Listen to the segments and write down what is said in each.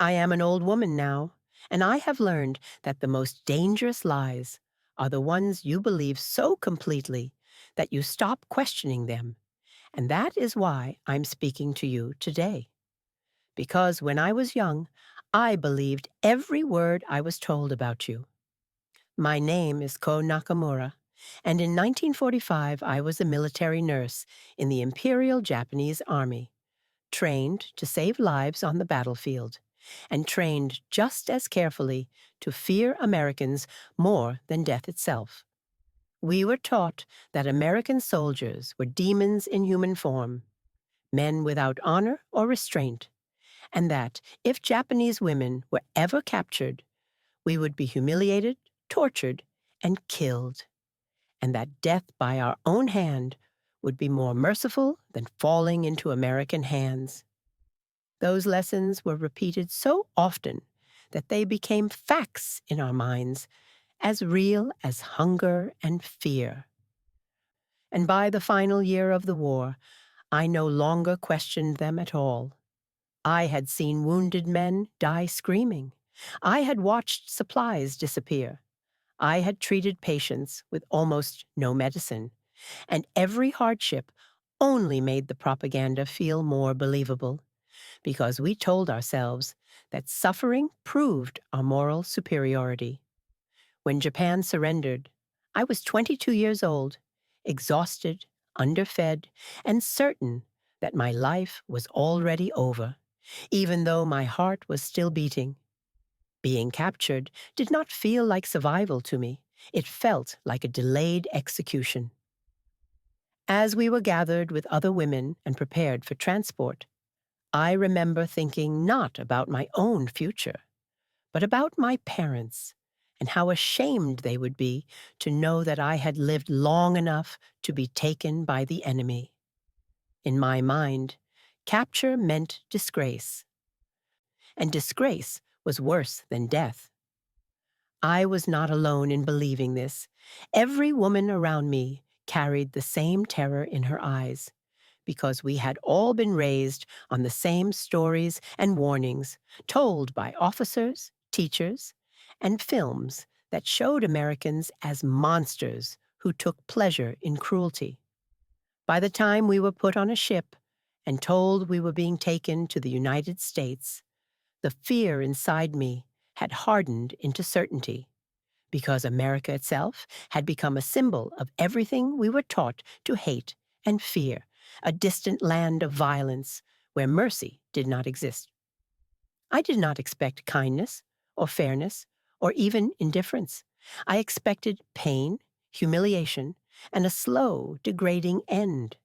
I am an old woman now, and I have learned that the most dangerous lies are the ones you believe so completely that you stop questioning them. And that is why I'm speaking to you today. Because when I was young, I believed every word I was told about you. My name is Ko Nakamura, and in 1945 I was a military nurse in the Imperial Japanese Army, trained to save lives on the battlefield, and trained just as carefully to fear Americans more than death itself. We were taught that American soldiers were demons in human form, men without honor or restraint, and that if Japanese women were ever captured, we would be humiliated, tortured, and killed, and that death by our own hand would be more merciful than falling into American hands. Those lessons were repeated so often that they became facts in our minds, as real as hunger and fear. And by the final year of the war, I no longer questioned them at all. I had seen wounded men die screaming. I had watched supplies disappear. I had treated patients with almost no medicine, and every hardship only made the propaganda feel more believable, because we told ourselves that suffering proved our moral superiority. When Japan surrendered, I was 22 years old, exhausted, underfed, and certain that my life was already over, even though my heart was still beating. Being captured did not feel like survival to me. It felt like a delayed execution. As we were gathered with other women and prepared for transport, I remember thinking not about my own future, but about my parents and how ashamed they would be to know that I had lived long enough to be taken by the enemy. In my mind, capture meant disgrace, and disgrace was worse than death. I was not alone in believing this. Every woman around me carried the same terror in her eyes, because we had all been raised on the same stories and warnings told by officers, teachers, and films that showed Americans as monsters who took pleasure in cruelty. By the time we were put on a ship and told we were being taken to the United States, the fear inside me had hardened into certainty, because America itself had become a symbol of everything we were taught to hate and fear, a distant land of violence where mercy did not exist. I did not expect kindness or fairness or even indifference. I expected pain, humiliation, and a slow, degrading end.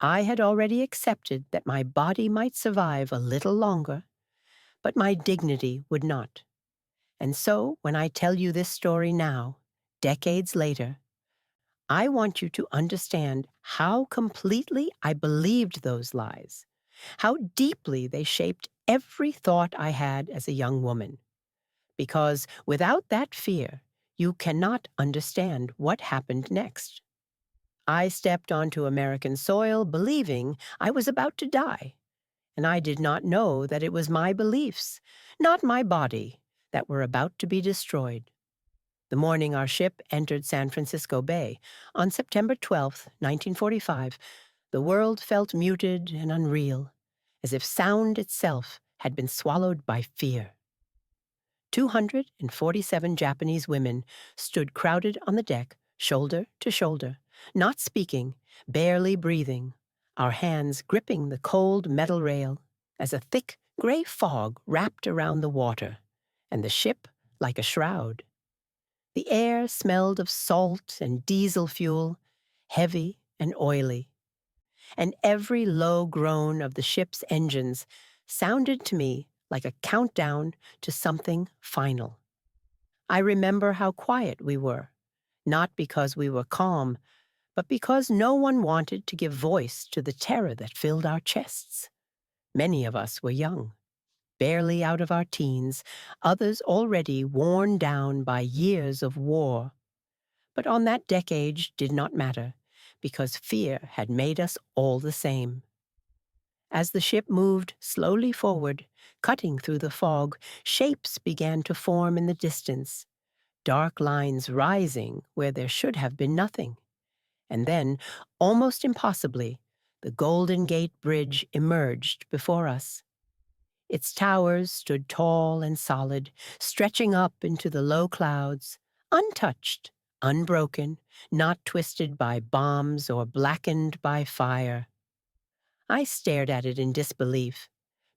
I had already accepted that my body might survive a little longer, but my dignity would not. And so, when I tell you this story now, decades later, I want you to understand how completely I believed those lies, how deeply they shaped every thought I had as a young woman. Because without that fear, you cannot understand what happened next. I stepped onto American soil believing I was about to die, and I did not know that it was my beliefs, not my body, that were about to be destroyed. The morning our ship entered San Francisco Bay, on September 12, 1945, the world felt muted and unreal, as if sound itself had been swallowed by fear. 247 Japanese women stood crowded on the deck, shoulder to shoulder, not speaking, barely breathing, our hands gripping the cold metal rail, as a thick gray fog wrapped around the water, and the ship like a shroud. The air smelled of salt and diesel fuel, heavy and oily, and every low groan of the ship's engines sounded to me like a countdown to something final. I remember how quiet we were, not because we were calm, but because no one wanted to give voice to the terror that filled our chests. Many of us were young, barely out of our teens, others already worn down by years of war. But on that decade did not matter, because fear had made us all the same. As the ship moved slowly forward, cutting through the fog, shapes began to form in the distance, dark lines rising where there should have been nothing. And then, almost impossibly, the Golden Gate Bridge emerged before us. Its towers stood tall and solid, stretching up into the low clouds, untouched, unbroken, not twisted by bombs or blackened by fire. I stared at it in disbelief,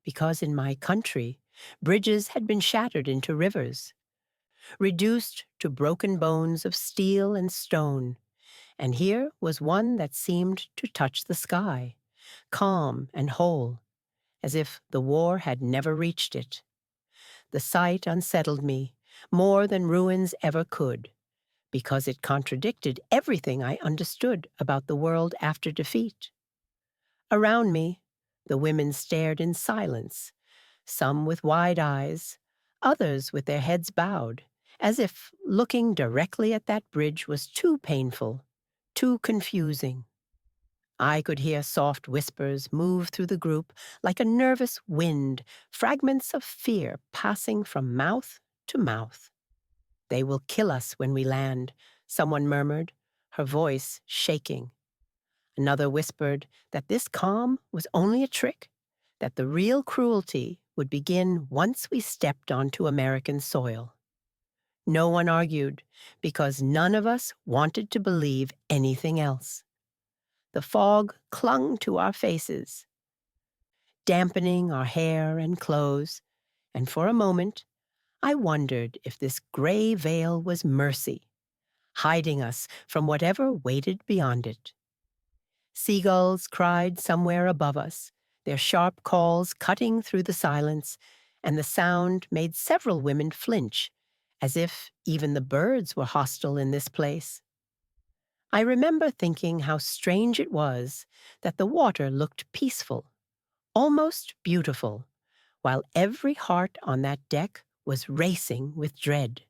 because in my country, bridges had been shattered into rivers, reduced to broken bones of steel and stone, and here was one that seemed to touch the sky, calm and whole, as if the war had never reached it. The sight unsettled me more than ruins ever could, because it contradicted everything I understood about the world after defeat. Around me, the women stared in silence, some with wide eyes, others with their heads bowed, as if looking directly at that bridge was too painful, too confusing. I could hear soft whispers move through the group like a nervous wind, fragments of fear passing from mouth to mouth. "They will kill us when we land," someone murmured, her voice shaking. Another whispered that this calm was only a trick, that the real cruelty would begin once we stepped onto American soil. No one argued, because none of us wanted to believe anything else. The fog clung to our faces, dampening our hair and clothes, and for a moment, I wondered if this gray veil was mercy, hiding us from whatever waited beyond it. Seagulls cried somewhere above us, their sharp calls cutting through the silence, and the sound made several women flinch, as if even the birds were hostile in this place. I remember thinking how strange it was that the water looked peaceful, almost beautiful, while every heart on that deck was racing with dread.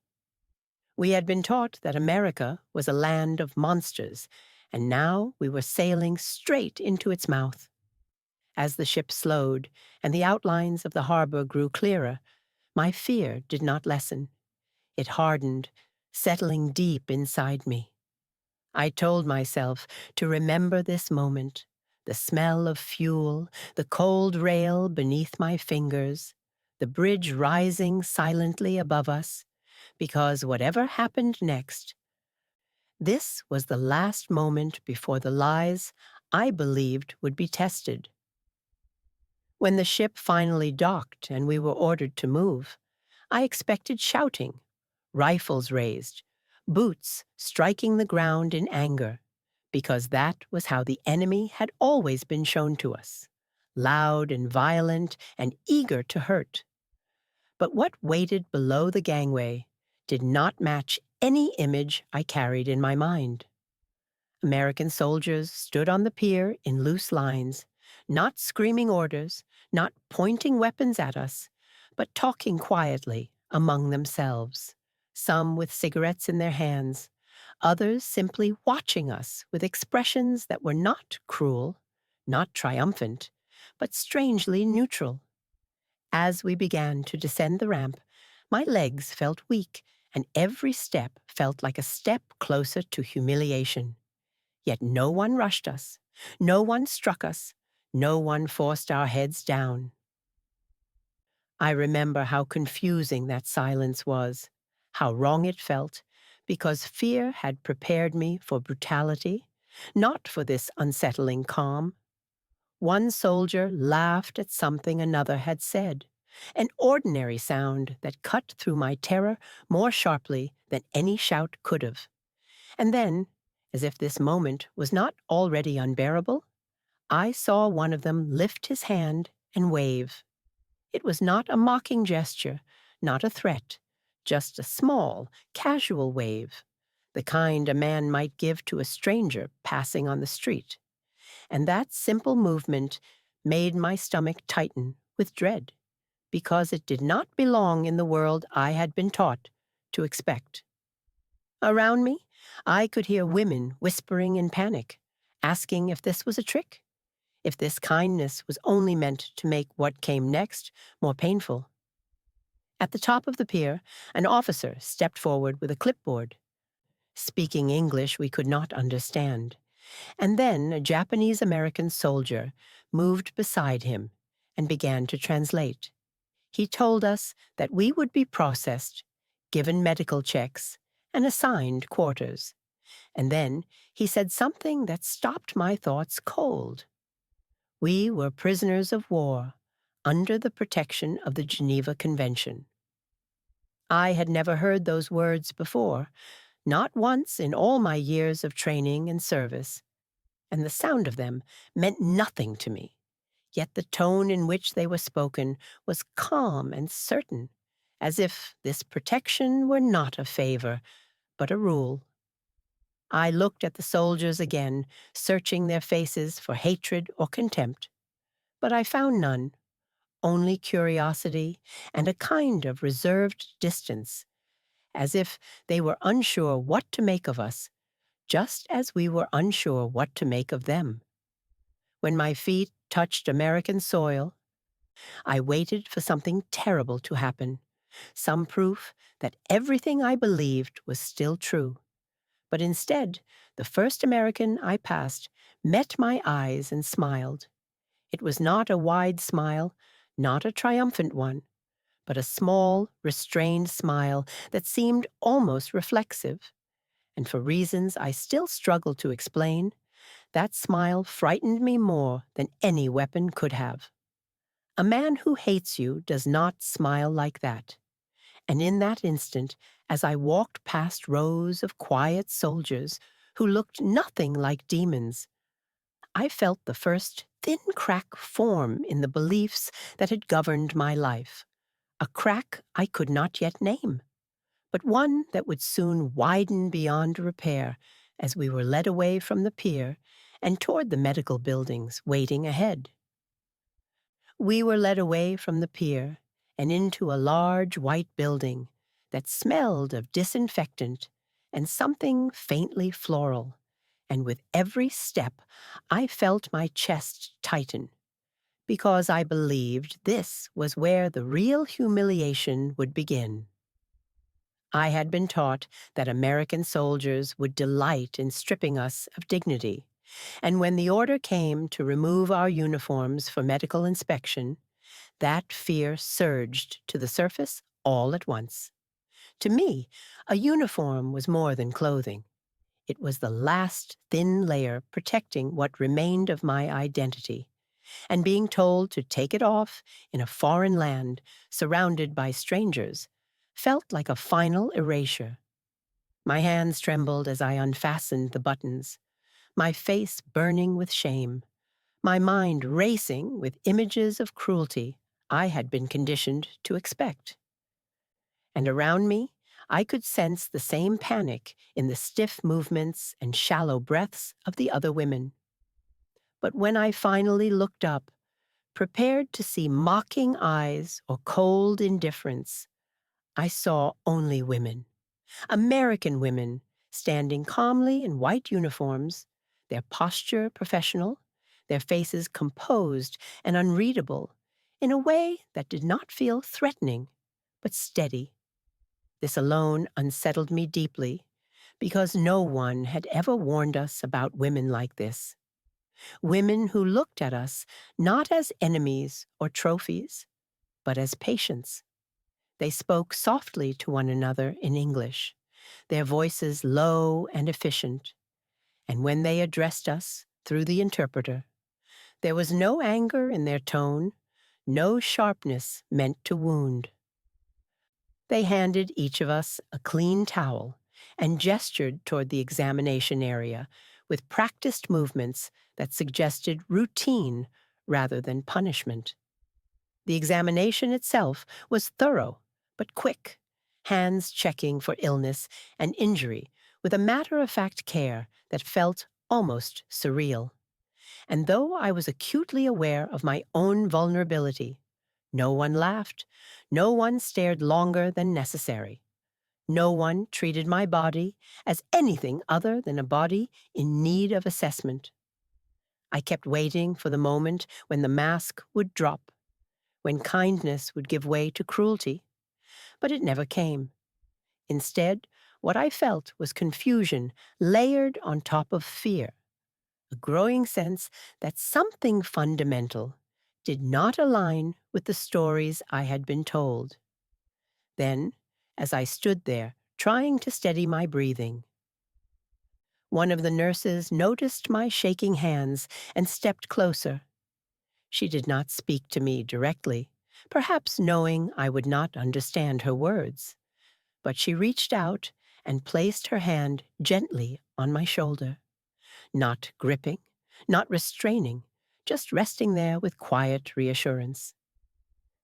We had been taught that America was a land of monsters, and now we were sailing straight into its mouth. As the ship slowed and the outlines of the harbor grew clearer, my fear did not lessen. It hardened, settling deep inside me. I told myself to remember this moment, the smell of fuel, the cold rail beneath my fingers, the bridge rising silently above us, because whatever happened next, this was the last moment before the lies I believed would be tested. When the ship finally docked and we were ordered to move, I expected shouting, rifles raised, boots striking the ground in anger, because that was how the enemy had always been shown to us, loud and violent and eager to hurt. But what waited below the gangway did not match any image I carried in my mind. American soldiers stood on the pier in loose lines, not screaming orders, not pointing weapons at us, but talking quietly among themselves, some with cigarettes in their hands, others simply watching us with expressions that were not cruel, not triumphant, but strangely neutral. As we began to descend the ramp, my legs felt weak, and every step felt like a step closer to humiliation. Yet no one rushed us, no one struck us, no one forced our heads down. I remember how confusing that silence was, how wrong it felt, because fear had prepared me for brutality, not for this unsettling calm. One soldier laughed at something another had said, an ordinary sound that cut through my terror more sharply than any shout could have. And then, as if this moment was not already unbearable, I saw one of them lift his hand and wave. It was not a mocking gesture, not a threat, just a small, casual wave, the kind a man might give to a stranger passing on the street. And that simple movement made my stomach tighten with dread, because it did not belong in the world I had been taught to expect. Around me, I could hear women whispering in panic, asking if this was a trick, if this kindness was only meant to make what came next more painful. At the top of the pier, an officer stepped forward with a clipboard, speaking English we could not understand. And then a Japanese American soldier moved beside him and began to translate. He told us that we would be processed, given medical checks, and assigned quarters. And then he said something that stopped my thoughts cold. We were prisoners of war under the protection of the Geneva Convention. I had never heard those words before, not once in all my years of training and service, and the sound of them meant nothing to me. Yet the tone in which they were spoken was calm and certain, as if this protection were not a favor, but a rule. I looked at the soldiers again, searching their faces for hatred or contempt, but I found none, only curiosity and a kind of reserved distance, as if they were unsure what to make of us, just as we were unsure what to make of them. When my feet touched American soil, I waited for something terrible to happen, some proof that everything I believed was still true. But instead, the first American I passed met my eyes and smiled. It was not a wide smile, not a triumphant one, but a small, restrained smile that seemed almost reflexive. And for reasons I still struggle to explain, that smile frightened me more than any weapon could have. A man who hates you does not smile like that. And in that instant, as I walked past rows of quiet soldiers who looked nothing like demons, I felt the first thin crack form in the beliefs that had governed my life, a crack I could not yet name, but one that would soon widen beyond repair as we were led away from the pier and toward the medical buildings waiting ahead. We were led away from the pier and into a large white building that smelled of disinfectant and something faintly floral, and with every step I felt my chest tighten, because I believed this was where the real humiliation would begin. I had been taught that American soldiers would delight in stripping us of dignity, and when the order came to remove our uniforms for medical inspection, that fear surged to the surface all at once. To me, a uniform was more than clothing. It was the last thin layer protecting what remained of my identity, and being told to take it off in a foreign land, surrounded by strangers, felt like a final erasure. My hands trembled as I unfastened the buttons, my face burning with shame, my mind racing with images of cruelty I had been conditioned to expect. And around me, I could sense the same panic in the stiff movements and shallow breaths of the other women. But when I finally looked up, prepared to see mocking eyes or cold indifference, I saw only women. American women, standing calmly in white uniforms, their posture professional, their faces composed and unreadable, in a way that did not feel threatening, but steady. This alone unsettled me deeply, because no one had ever warned us about women like this. Women who looked at us not as enemies or trophies, but as patients. They spoke softly to one another in English, their voices low and efficient, and when they addressed us through the interpreter, there was no anger in their tone, no sharpness meant to wound. They handed each of us a clean towel and gestured toward the examination area with practiced movements that suggested routine rather than punishment. The examination itself was thorough but quick, hands checking for illness and injury with a matter-of-fact care that felt almost surreal. And though I was acutely aware of my own vulnerability, no one laughed, no one stared longer than necessary. No one treated my body as anything other than a body in need of assessment. I kept waiting for the moment when the mask would drop, when kindness would give way to cruelty, but it never came. Instead, what I felt was confusion layered on top of fear, a growing sense that something fundamental did not align with the stories I had been told. Then, as I stood there, trying to steady my breathing, one of the nurses noticed my shaking hands and stepped closer. She did not speak to me directly, perhaps knowing I would not understand her words, but she reached out and placed her hand gently on my shoulder, not gripping, not restraining, just resting there with quiet reassurance.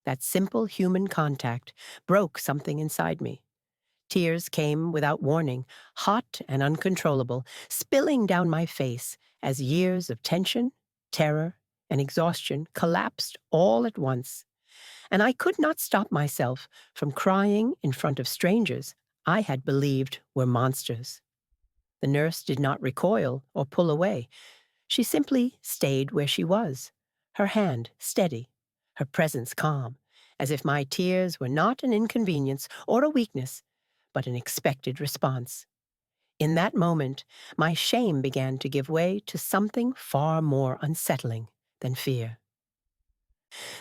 That simple human contact broke something inside me. Tears came without warning, hot and uncontrollable, spilling down my face as years of tension, terror, and exhaustion collapsed all at once. And I could not stop myself from crying in front of strangers I had believed were monsters. The nurse did not recoil or pull away. She simply stayed where she was, her hand steady, her presence calm, as if my tears were not an inconvenience or a weakness, but an expected response. In that moment, my shame began to give way to something far more unsettling than fear.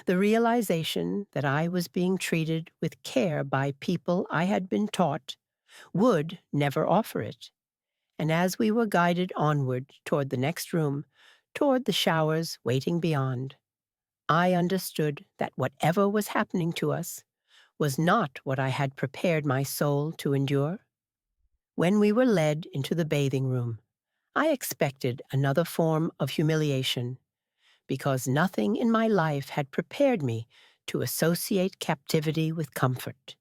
The realization that I was being treated with care by people I had been taught would never offer it. And as we were guided onward toward the next room, toward the showers waiting beyond, I understood that whatever was happening to us was not what I had prepared my soul to endure. When we were led into the bathing room, I expected another form of humiliation, because nothing in my life had prepared me to associate captivity with comfort.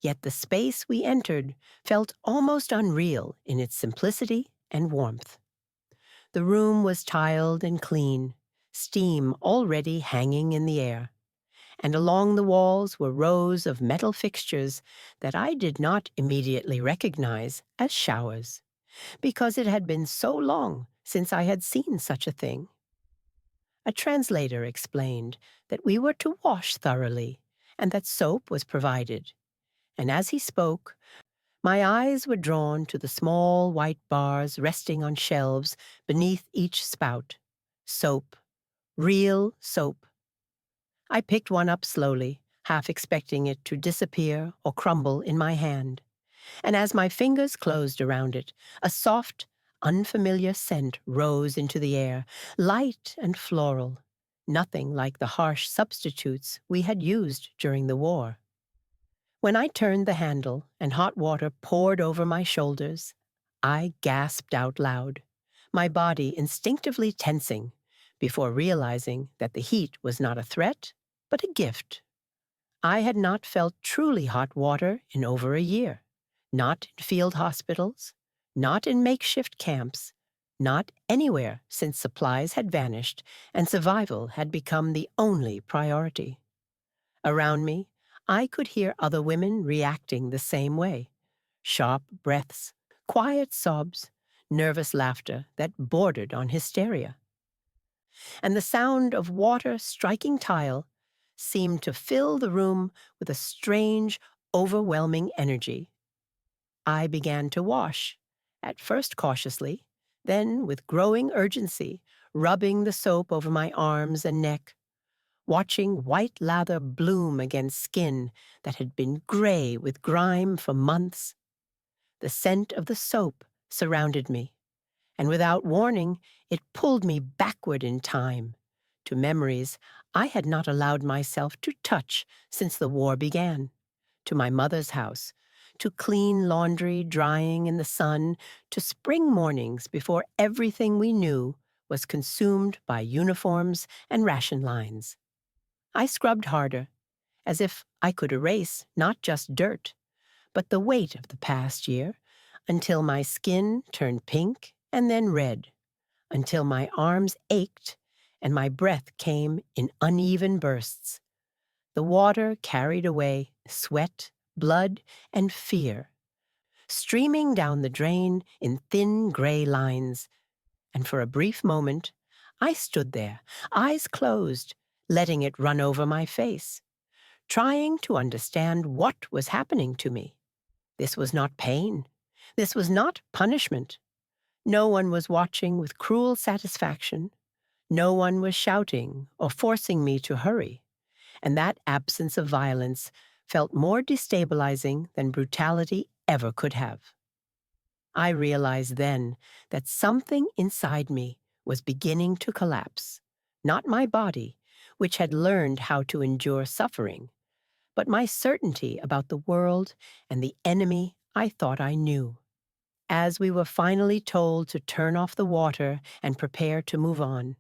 Yet the space we entered felt almost unreal in its simplicity and warmth. The room was tiled and clean, steam already hanging in the air, and along the walls were rows of metal fixtures that I did not immediately recognize as showers, because it had been so long since I had seen such a thing. A translator explained that we were to wash thoroughly and that soap was provided. And as he spoke, my eyes were drawn to the small white bars resting on shelves beneath each spout. Soap. Real soap. I picked one up slowly, half expecting it to disappear or crumble in my hand. And as my fingers closed around it, a soft, unfamiliar scent rose into the air, light and floral, nothing like the harsh substitutes we had used during the war. When I turned the handle and hot water poured over my shoulders, I gasped out loud, my body instinctively tensing, before realizing that the heat was not a threat, but a gift. I had not felt truly hot water in over a year. Not in field hospitals, not in makeshift camps, not anywhere since supplies had vanished and survival had become the only priority. Around me, I could hear other women reacting the same way. Sharp breaths, quiet sobs, nervous laughter that bordered on hysteria. And the sound of water striking tile seemed to fill the room with a strange, overwhelming energy. I began to wash, at first cautiously, then with growing urgency, rubbing the soap over my arms and neck, watching white lather bloom against skin that had been gray with grime for months. The scent of the soap surrounded me, and without warning, it pulled me backward in time, to memories I had not allowed myself to touch since the war began, to my mother's house, to clean laundry drying in the sun, to spring mornings before everything we knew was consumed by uniforms and ration lines. I scrubbed harder, as if I could erase not just dirt, but the weight of the past year, until my skin turned pink and then red, until my arms ached and my breath came in uneven bursts. The water carried away sweat, blood, and fear, streaming down the drain in thin gray lines, and for a brief moment, I stood there, eyes closed, letting it run over my face, trying to understand what was happening to me. This was not pain. This was not punishment. No one was watching with cruel satisfaction. No one was shouting or forcing me to hurry. And that absence of violence felt more destabilizing than brutality ever could have. I realized then that something inside me was beginning to collapse. Not my body, which had learned how to endure suffering, but my certainty about the world and the enemy I thought I knew. As we were finally told to turn off the water and prepare to move on,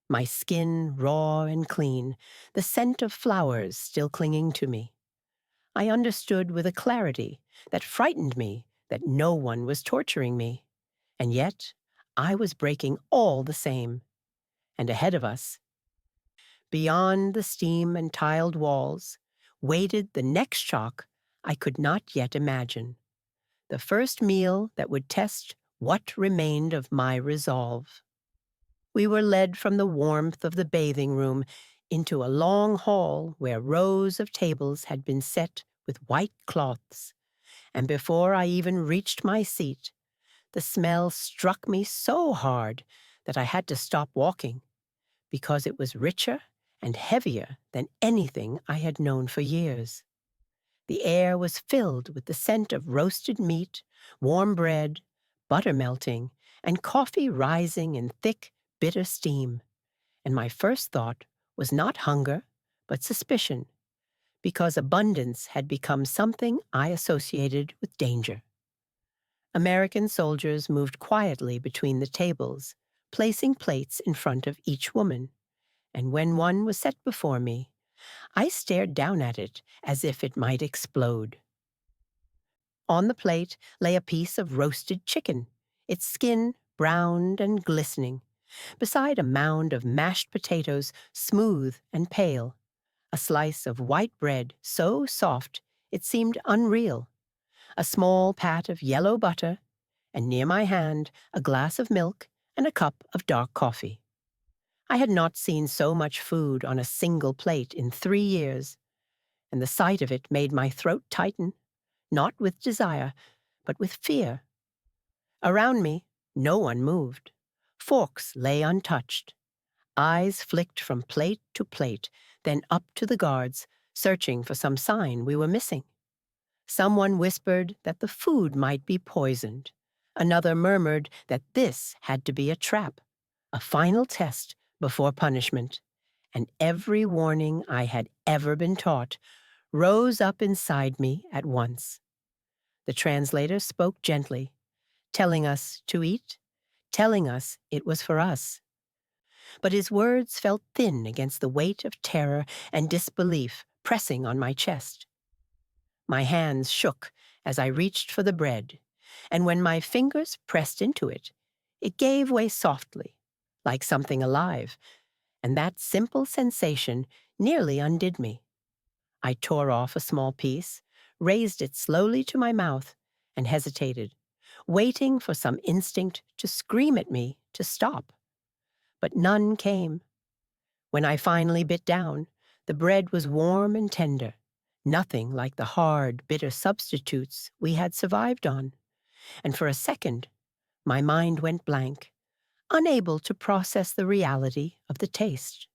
my skin raw and clean, the scent of flowers still clinging to me, I understood with a clarity that frightened me that no one was torturing me. And yet, I was breaking all the same. And ahead of us, beyond the steam and tiled walls, waited the next shock I could not yet imagine. The first meal that would test what remained of my resolve. We were led from the warmth of the bathing room into a long hall where rows of tables had been set with white cloths, and before I even reached my seat, the smell struck me so hard that I had to stop walking, because it was richer and heavier than anything I had known for years. The air was filled with the scent of roasted meat, warm bread, butter melting, and coffee rising in thick, bitter steam. And my first thought was not hunger, but suspicion, because abundance had become something I associated with danger. American soldiers moved quietly between the tables, placing plates in front of each woman, and when one was set before me, I stared down at it as if it might explode. On the plate lay a piece of roasted chicken, its skin browned and glistening, beside a mound of mashed potatoes, smooth and pale, a slice of white bread so soft it seemed unreal, a small pat of yellow butter, and near my hand a glass of milk and a cup of dark coffee. I had not seen so much food on a single plate in 3 years, and the sight of it made my throat tighten, not with desire, but with fear. Around me, no one moved. Forks lay untouched. Eyes flicked from plate to plate, then up to the guards, searching for some sign we were missing. Someone whispered that the food might be poisoned. Another murmured that this had to be a trap, a final test before punishment. And every warning I had ever been taught rose up inside me at once. The translator spoke gently, telling us to eat, telling us it was for us. But his words felt thin against the weight of terror and disbelief pressing on my chest. My hands shook as I reached for the bread, and when my fingers pressed into it, it gave way softly, like something alive, and that simple sensation nearly undid me. I tore off a small piece, raised it slowly to my mouth, and hesitated, waiting for some instinct to scream at me to stop. But none came. When I finally bit down, the bread was warm and tender, nothing like the hard, bitter substitutes we had survived on. And for a second, my mind went blank, unable to process the reality of the taste.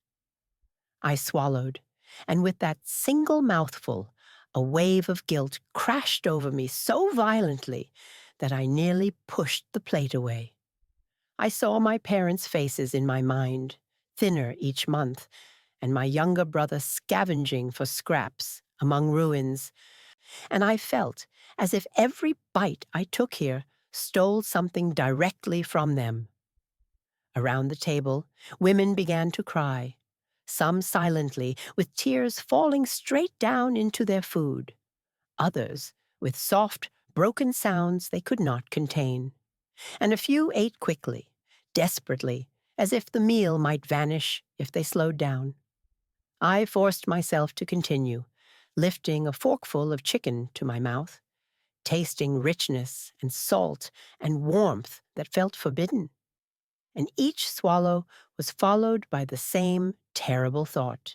I swallowed, and with that single mouthful, a wave of guilt crashed over me so violently that I nearly pushed the plate away. I saw my parents' faces in my mind, thinner each month, and my younger brother scavenging for scraps among ruins, and I felt as if every bite I took here stole something directly from them. Around the table, women began to cry, some silently, with tears falling straight down into their food, others with soft, broken sounds they could not contain, and a few ate quickly, desperately, as if the meal might vanish if they slowed down. I forced myself to continue, lifting a forkful of chicken to my mouth, tasting richness and salt and warmth that felt forbidden. and each swallow was followed by the same terrible thought.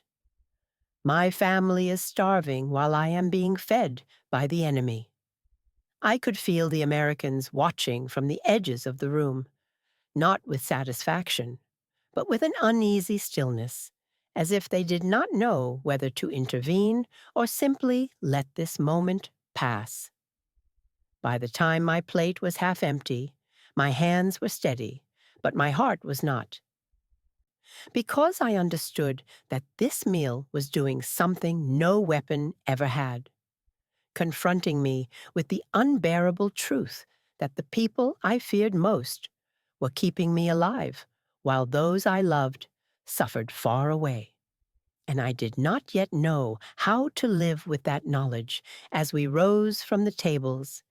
My family is starving while I am being fed by the enemy. I could feel the Americans watching from the edges of the room, not with satisfaction, but with an uneasy stillness, as if they did not know whether to intervene or simply let this moment pass. By the time my plate was half empty, my hands were steady, but my heart was not. Because I understood that this meal was doing something no weapon ever had, confronting me with the unbearable truth that the people I feared most were keeping me alive, while those I loved suffered far away. And I did not yet know how to live with that knowledge as we rose from the tables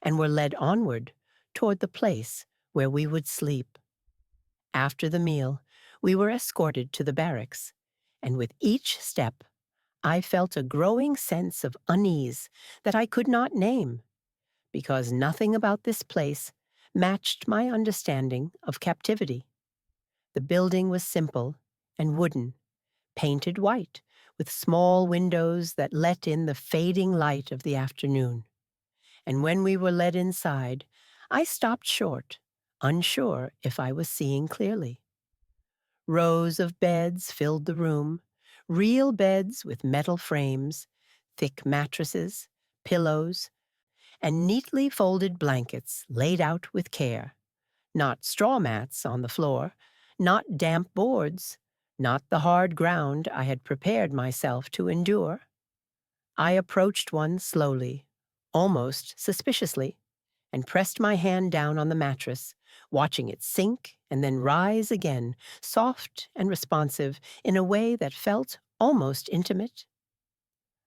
and were led onward toward the place where we would sleep. After the meal, we were escorted to the barracks, and with each step, I felt a growing sense of unease that I could not name, because nothing about this place matched my understanding of captivity. The building was simple and wooden, painted white, with small windows that let in the fading light of the afternoon. And when we were led inside, I stopped short, unsure if I was seeing clearly. Rows of beds filled the room, real beds with metal frames, thick mattresses, pillows, and neatly folded blankets laid out with care. Not straw mats on the floor, not damp boards, not the hard ground I had prepared myself to endure. I approached one slowly, almost suspiciously, and pressed my hand down on the mattress, watching it sink and then rise again, soft and responsive in a way that felt almost intimate.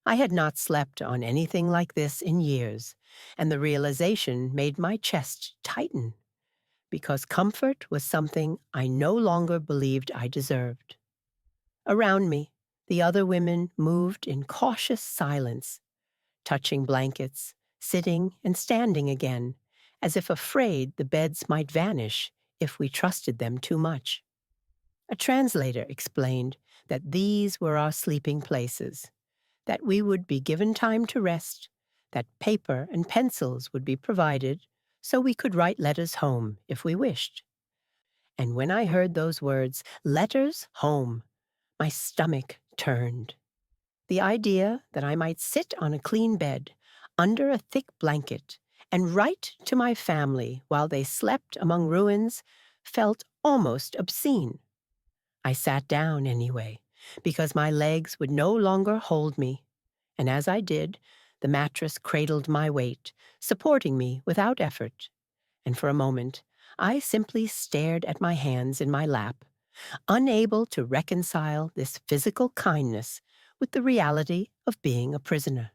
I had not slept on anything like this in years, and the realization made my chest tighten, because comfort was something I no longer believed I deserved. Around me, the other women moved in cautious silence, touching blankets, sitting and standing again, as if afraid the beds might vanish if we trusted them too much. A translator explained that these were our sleeping places, that we would be given time to rest, that paper and pencils would be provided so we could write letters home if we wished. And when I heard those words, letters home, my stomach turned. The idea that I might sit on a clean bed, under a thick blanket, and write to my family while they slept among ruins felt almost obscene. I sat down anyway, because my legs would no longer hold me, and as I did, the mattress cradled my weight, supporting me without effort, and for a moment I simply stared at my hands in my lap, unable to reconcile this physical kindness with the reality of being a prisoner.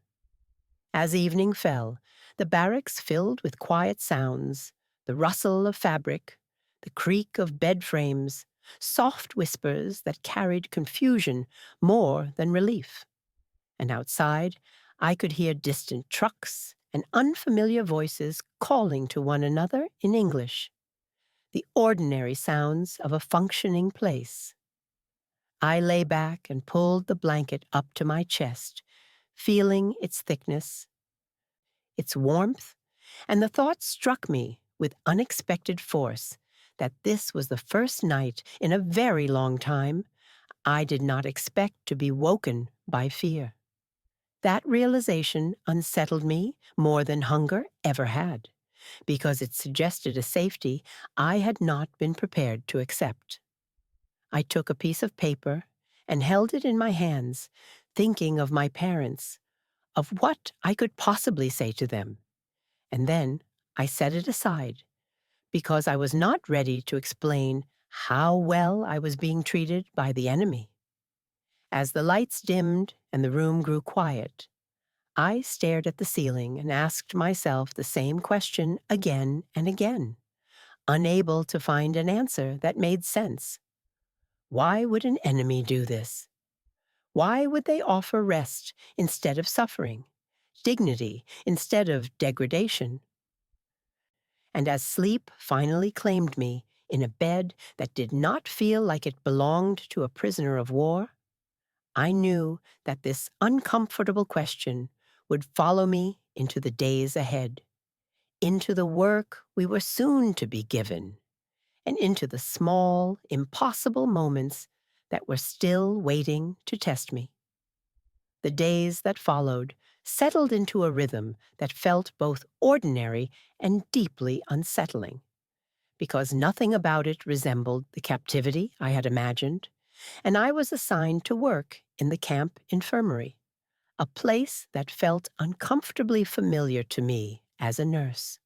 As evening fell, the barracks filled with quiet sounds, the rustle of fabric, the creak of bed frames, soft whispers that carried confusion more than relief. And outside, I could hear distant trucks and unfamiliar voices calling to one another in English, the ordinary sounds of a functioning place. I lay back and pulled the blanket up to my chest, feeling its thickness, its warmth, and the thought struck me with unexpected force that this was the first night in a very long time I did not expect to be woken by fear. That realization unsettled me more than hunger ever had, because it suggested a safety I had not been prepared to accept. I took a piece of paper and held it in my hands, thinking of my parents, of what I could possibly say to them. And then I set it aside, because I was not ready to explain how well I was being treated by the enemy. As the lights dimmed and the room grew quiet, I stared at the ceiling and asked myself the same question again and again, unable to find an answer that made sense. Why would an enemy do this? Why would they offer rest instead of suffering, dignity instead of degradation? And as sleep finally claimed me in a bed that did not feel like it belonged to a prisoner of war, I knew that this uncomfortable question would follow me into the days ahead, into the work we were soon to be given, and into the small, impossible moments that were still waiting to test me. The days that followed settled into a rhythm that felt both ordinary and deeply unsettling, because nothing about it resembled the captivity I had imagined, and I was assigned to work in the camp infirmary, a place that felt uncomfortably familiar to me as a nurse.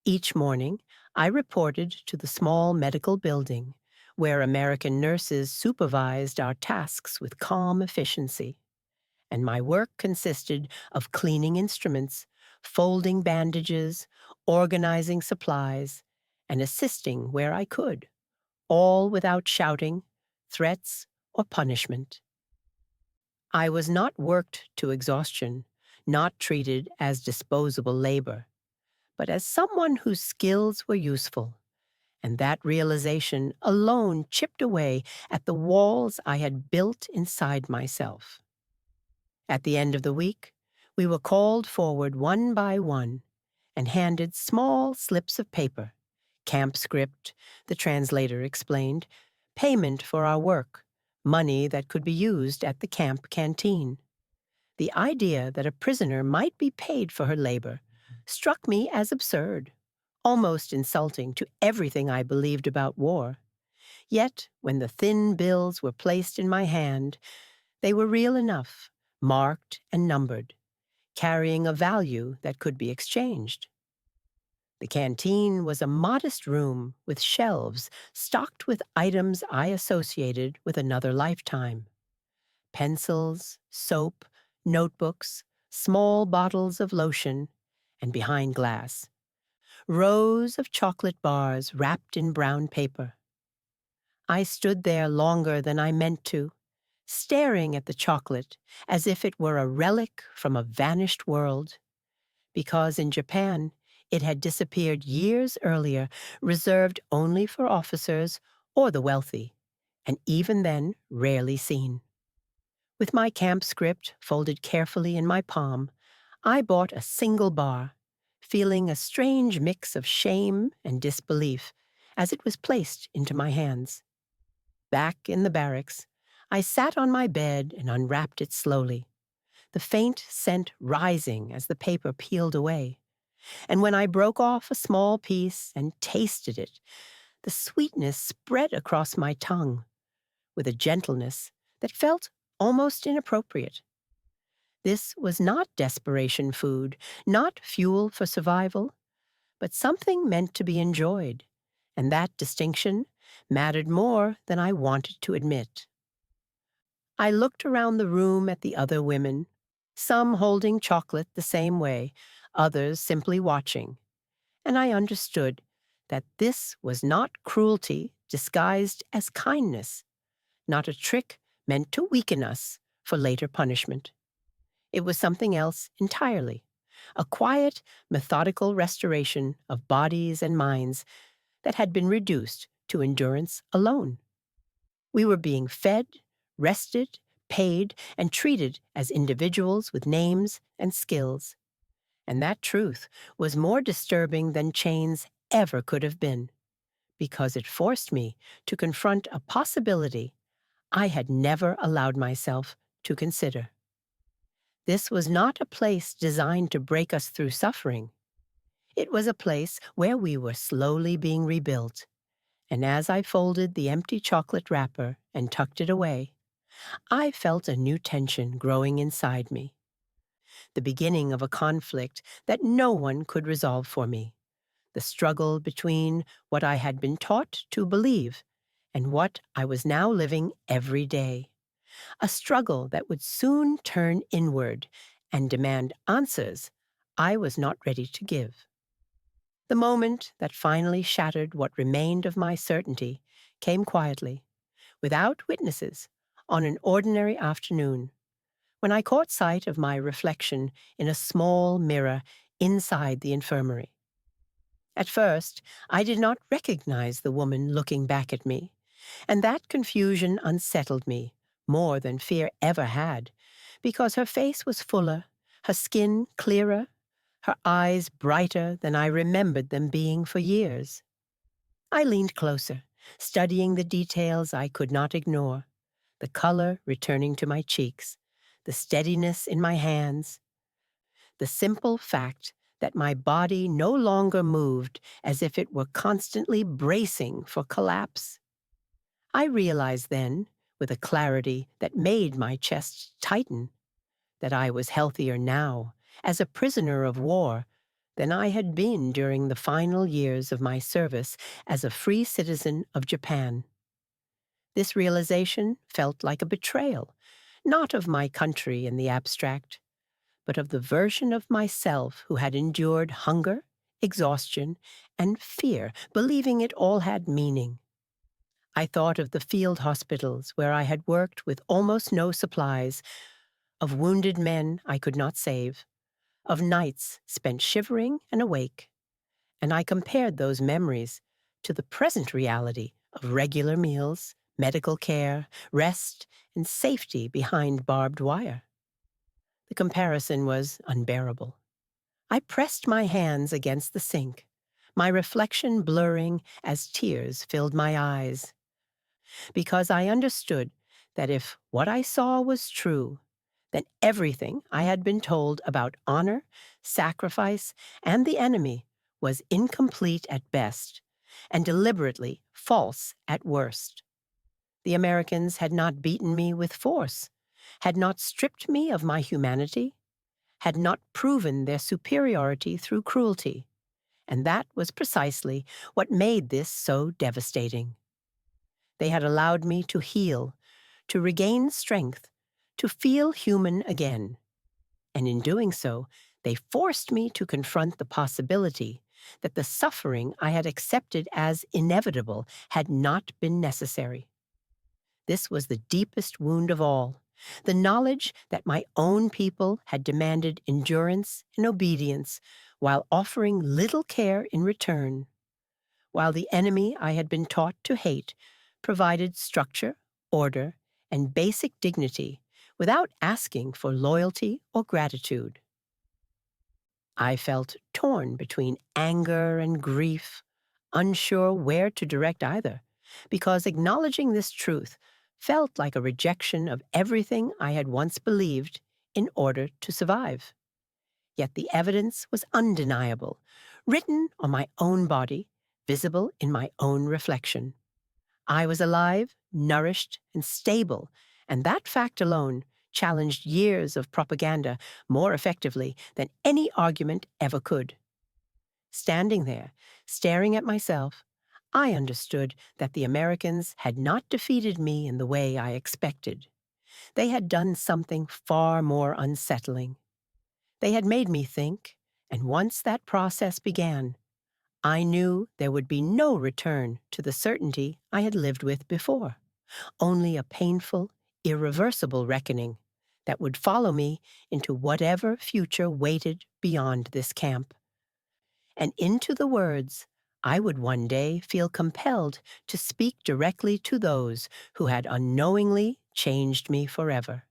Each morning, I reported to the small medical building, where American nurses supervised our tasks with calm efficiency, and my work consisted of cleaning instruments, folding bandages, organizing supplies, and assisting where I could, all without shouting, threats, or punishment. I was not worked to exhaustion, not treated as disposable labor, but as someone whose skills were useful, and that realization alone chipped away at the walls I had built inside myself. At the end of the week, we were called forward one by one and handed small slips of paper, camp script, the translator explained, payment for our work, money that could be used at the camp canteen. The idea that a prisoner might be paid for her labor struck me as absurd, almost insulting to everything I believed about war. Yet, when the thin bills were placed in my hand, they were real enough, marked and numbered, carrying a value that could be exchanged. The canteen was a modest room with shelves stocked with items I associated with another lifetime: pencils, soap, notebooks, small bottles of lotion, and behind glass, rows of chocolate bars wrapped in brown paper. I stood there longer than I meant to, staring at the chocolate as if it were a relic from a vanished world, because in Japan it had disappeared years earlier, reserved only for officers or the wealthy, and even then rarely seen. With my camp script folded carefully in my palm, I bought a single bar, feeling a strange mix of shame and disbelief as it was placed into my hands. Back in the barracks, I sat on my bed and unwrapped it slowly, the faint scent rising as the paper peeled away. And when I broke off a small piece and tasted it, the sweetness spread across my tongue with a gentleness that felt almost inappropriate. This was not desperation food, not fuel for survival, but something meant to be enjoyed, and that distinction mattered more than I wanted to admit. I looked around the room at the other women, some holding chocolate the same way, others simply watching, and I understood that this was not cruelty disguised as kindness, not a trick meant to weaken us for later punishment. It was something else entirely, a quiet, methodical restoration of bodies and minds that had been reduced to endurance alone. We were being fed, rested, paid, and treated as individuals with names and skills. And that truth was more disturbing than chains ever could have been, because it forced me to confront a possibility I had never allowed myself to consider. This was not a place designed to break us through suffering. It was a place where we were slowly being rebuilt, and as I folded the empty chocolate wrapper and tucked it away, I felt a new tension growing inside me, the beginning of a conflict that no one could resolve for me, the struggle between what I had been taught to believe and what I was now living every day, a struggle that would soon turn inward and demand answers I was not ready to give. The moment that finally shattered what remained of my certainty came quietly, without witnesses, on an ordinary afternoon, when I caught sight of my reflection in a small mirror inside the infirmary. At first, I did not recognize the woman looking back at me, and that confusion unsettled me more than fear ever had, because her face was fuller, her skin clearer, her eyes brighter than I remembered them being for years. I leaned closer, studying the details I could not ignore, the color returning to my cheeks, the steadiness in my hands, the simple fact that my body no longer moved as if it were constantly bracing for collapse. I realized then, with a clarity that made my chest tighten, that I was healthier now, as a prisoner of war, than I had been during the final years of my service as a free citizen of Japan. This realization felt like a betrayal, not of my country in the abstract, but of the version of myself who had endured hunger, exhaustion, and fear, believing it all had meaning. I thought of the field hospitals where I had worked with almost no supplies, of wounded men I could not save, of nights spent shivering and awake, and I compared those memories to the present reality of regular meals, medical care, rest, and safety behind barbed wire. The comparison was unbearable. I pressed my hands against the sink, my reflection blurring as tears filled my eyes, because I understood that if what I saw was true, then everything I had been told about honor, sacrifice, and the enemy was incomplete at best and deliberately false at worst. The Americans had not beaten me with force, had not stripped me of my humanity, had not proven their superiority through cruelty, and that was precisely what made this so devastating. They had allowed me to heal, to regain strength, to feel human again. And in doing so, they forced me to confront the possibility that the suffering I had accepted as inevitable had not been necessary. This was the deepest wound of all, the knowledge that my own people had demanded endurance and obedience while offering little care in return, while the enemy I had been taught to hate provided structure, order, and basic dignity without asking for loyalty or gratitude. I felt torn between anger and grief, unsure where to direct either, because acknowledging this truth felt like a rejection of everything I had once believed in order to survive. Yet the evidence was undeniable, written on my own body, visible in my own reflection. I was alive, nourished, and stable, and that fact alone challenged years of propaganda more effectively than any argument ever could. Standing there, staring at myself, I understood that the Americans had not defeated me in the way I expected. They had done something far more unsettling. They had made me think, and once that process began, I knew there would be no return to the certainty I had lived with before, only a painful, irreversible reckoning that would follow me into whatever future waited beyond this camp. And into the words I would one day feel compelled to speak directly to those who had unknowingly changed me forever.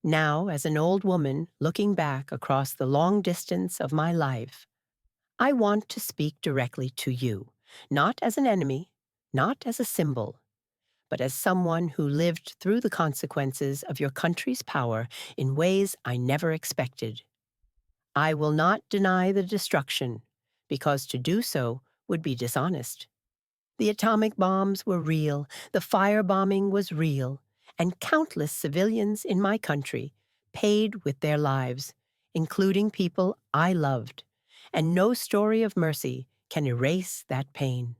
Now, as an old woman looking back across the long distance of my life, I want to speak directly to you, not as an enemy, not as a symbol, but as someone who lived through the consequences of your country's power in ways I never expected. I will not deny the destruction, because to do so would be dishonest. The atomic bombs were real, the firebombing was real, and countless civilians in my country paid with their lives, including people I loved, and no story of mercy can erase that pain.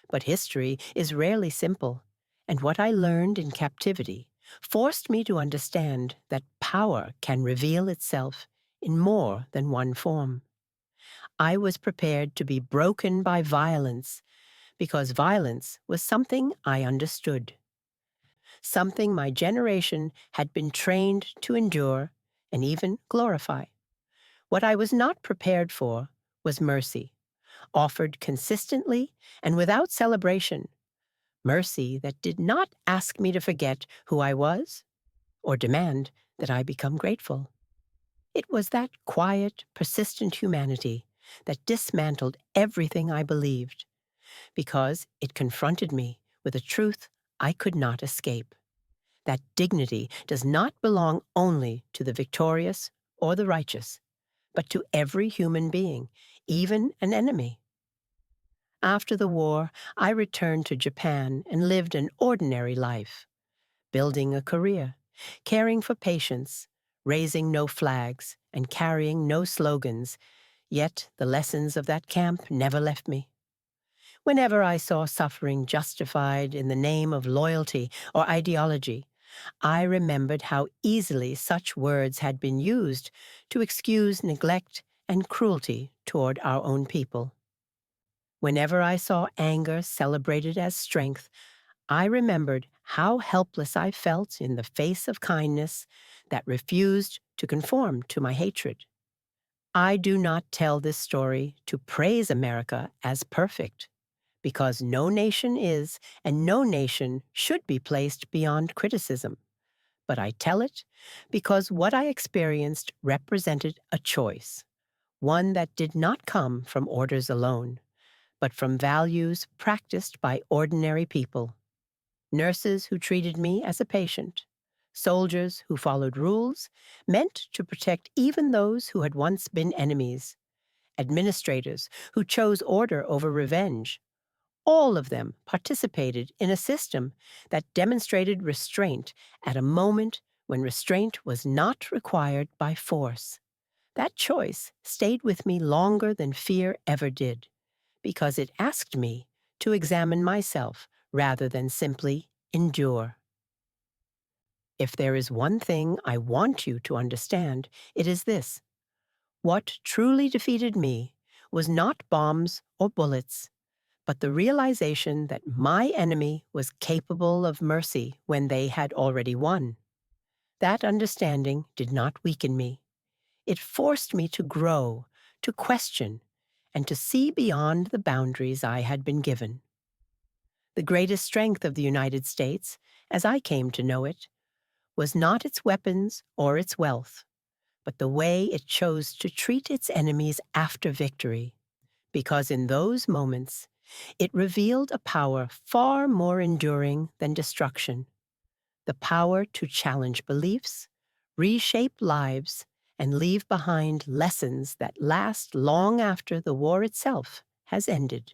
But history is rarely simple, and what I learned in captivity forced me to understand that power can reveal itself in more than one form. I was prepared to be broken by violence because violence was something I understood, something my generation had been trained to endure and even glorify. What I was not prepared for was mercy, offered consistently and without celebration, mercy that did not ask me to forget who I was or demand that I become grateful. It was that quiet, persistent humanity that dismantled everything I believed because it confronted me with a truth I could not escape. That dignity does not belong only to the victorious or the righteous, but to every human being, even an enemy. After the war, I returned to Japan and lived an ordinary life, building a career, caring for patients, raising no flags, and carrying no slogans, yet the lessons of that camp never left me. Whenever I saw suffering justified in the name of loyalty or ideology, I remembered how easily such words had been used to excuse neglect and cruelty toward our own people. Whenever I saw anger celebrated as strength, I remembered how helpless I felt in the face of kindness that refused to conform to my hatred. I do not tell this story to praise America as perfect, because no nation is and no nation should be placed beyond criticism. But I tell it because what I experienced represented a choice, one that did not come from orders alone, but from values practiced by ordinary people. Nurses who treated me as a patient, soldiers who followed rules meant to protect even those who had once been enemies, administrators who chose order over revenge. All of them participated in a system that demonstrated restraint at a moment when restraint was not required by force. That choice stayed with me longer than fear ever did, because it asked me to examine myself rather than simply endure. If there is one thing I want you to understand, it is this. What truly defeated me was not bombs or bullets, but the realization that my enemy was capable of mercy when they had already won. That understanding did not weaken me. It forced me to grow, to question, and to see beyond the boundaries I had been given. The greatest strength of the United States, as I came to know it, was not its weapons or its wealth, but the way it chose to treat its enemies after victory, because in those moments, it revealed a power far more enduring than destruction, the power to challenge beliefs, reshape lives, and leave behind lessons that last long after the war itself has ended.